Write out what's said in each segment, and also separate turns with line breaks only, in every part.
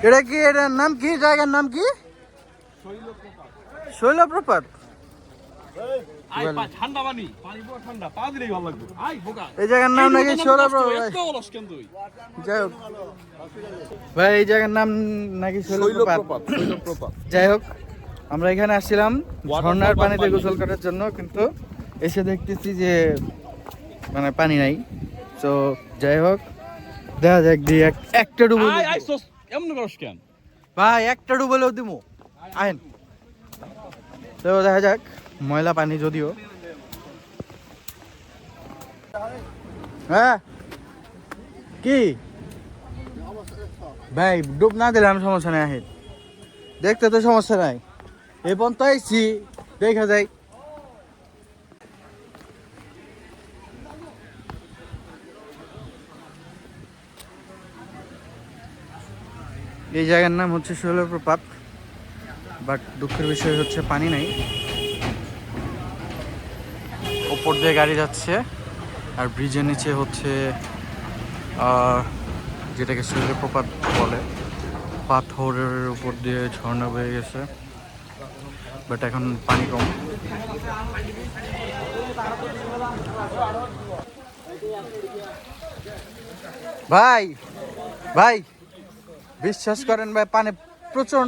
এটা কি, এটার নাম কি, জায়গার নাম কি? শৈলপ্রপাত। এই জায়গার নাম নাকি শৈলপ্রপাত। যাই হোক ভাই, এই জায়গার নাম নাকি শৈলপ্রপাত। যাই হোক, আমরা এখানে আসছিলাম ঝর্ণার পানিতে গোসল করার জন্য, কিন্তু এসে দেখতেছি যে মানে পানি নাই। তো যাই হোক, দেখা যাক দিয়ে একটা ডুবো ভাই, একটা ডুবলেও দিব আইন। তো দেখা যাক, ময়লা পানি যদিও। হ্যাঁ কি ভাই, ডুব না দিলাম সমস্যা নাই, আহিন দেখতে তো সমস্যা নাই। এই পর্যন্ত আইছি, দেখা যায়। এই জায়গার নাম হচ্ছে শৈলপ্রপাত, বাট দুঃখের বিষয় হচ্ছে পানি নাই। ওপর দিয়ে গাড়ি যাচ্ছে, আর ব্রিজের নিচে হচ্ছে যেটাকে শৈলপ্রপাত বলে, পাথরের উপর দিয়ে ঝর্ণা বয়ে গেছে, বাট এখন পানি কম। ভাই ভাই বিশ্বাস করেন ভাই, পানি প্রচুর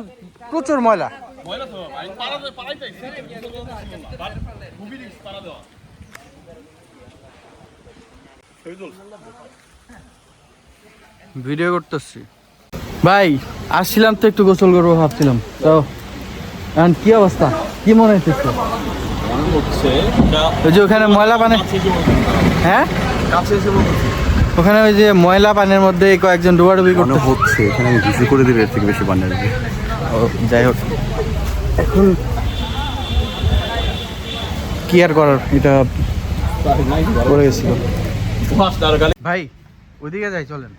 প্রচুর ময়লা। ভিডিও করতেছি ভাই, আসছিলাম তো একটু গোসল করবো ভাবছিলাম, তো এখন কি অবস্থা, কি মনে হচ্ছে? ওই যে ওখানে ময়লা পানি, হ্যাঁ ওখানে ওই যে ময়লা পানির মধ্যে কয়েকজন ডুবাডুবি করতে হচ্ছে, এখানে কিছু করে দিবে, এর থেকে বেশি পানি আসবে। ও যাই হোক, এখন কি আর করার, এটা করে গেছিল। ভাই ওইদিকে যাই, চলেন।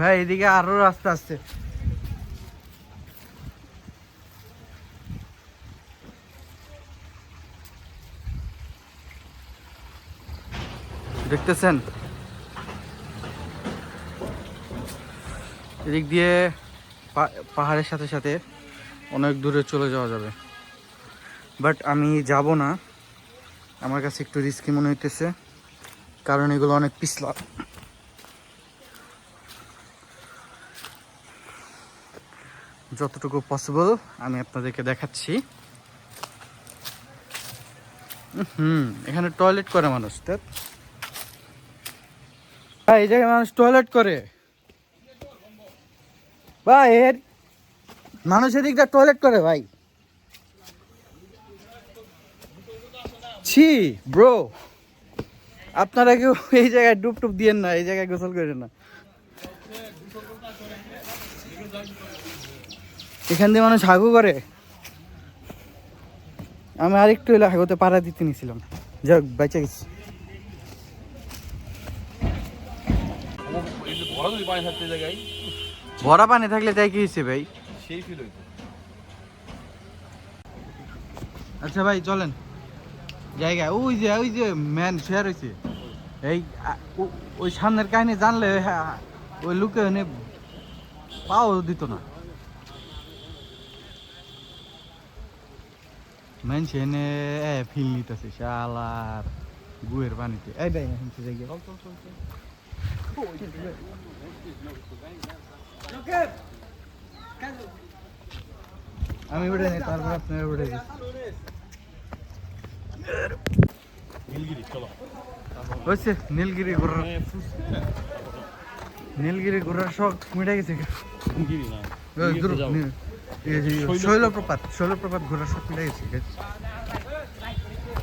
ভাই এদিকে আরো রাস্তা আছে। দেখতেছেন, এদিক দিয়ে পাহাড়ের সাথে সাথে অনেক দূরে চলে যাওয়া যাবে, বাট আমি যাব না। আমার কাছে একটু রিস্কি মনে হইতেছে, কারণ এগুলো অনেক পিছলা। যতটুকু পসিবল আমি আপনাদেরকে দেখাচ্ছি। এখানে টয়লেট করে মানুষ, ভাই এই জায়গায় মানুষ টয়লেট করে ভাই, এর মানুষ এদিক দিয়ে টয়লেট করে ভাই। ছি ব্রো, আপনারা কেউ এই জায়গায় ডুব টুব দিয়েন না, এই জায়গায় গোসল করেন না। এখান দিয়ে মানুষ হাগু করে। আমি আরেকটু এলে হাগুতে পাড়া দিতে নিয়েছিলাম, যাক বেঁচে গেছি। ভরা পানি থাকলে তাই কি হয়েছে ভাই? আচ্ছা ভাই চলেন জায়গা, ওই যে ম্যান শেয়ার হয়েছে, এই ওই সামনের কাহিনী জানলে ওই লুকে পাও দিত না। মানুষ এনে ফিল নিতেছে শালার গুয়ের পানিতে। এই ভাই আমি উঠে নি, তারপর আপনার উঠে গেছি। হচ্ছে নীলগিরি ঘোরার, নীলগিরি ঘোরার শখ মিটে গেছে। শৈলপ্রপাত ঘোরার শখ মিটে গেছে।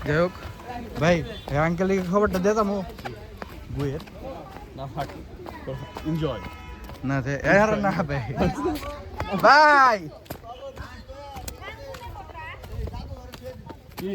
যাই হোক ভাই, আঙ্কেলকে খবরটা দিতাম গুয়ের এনজয় না না ভাই। ভাই কি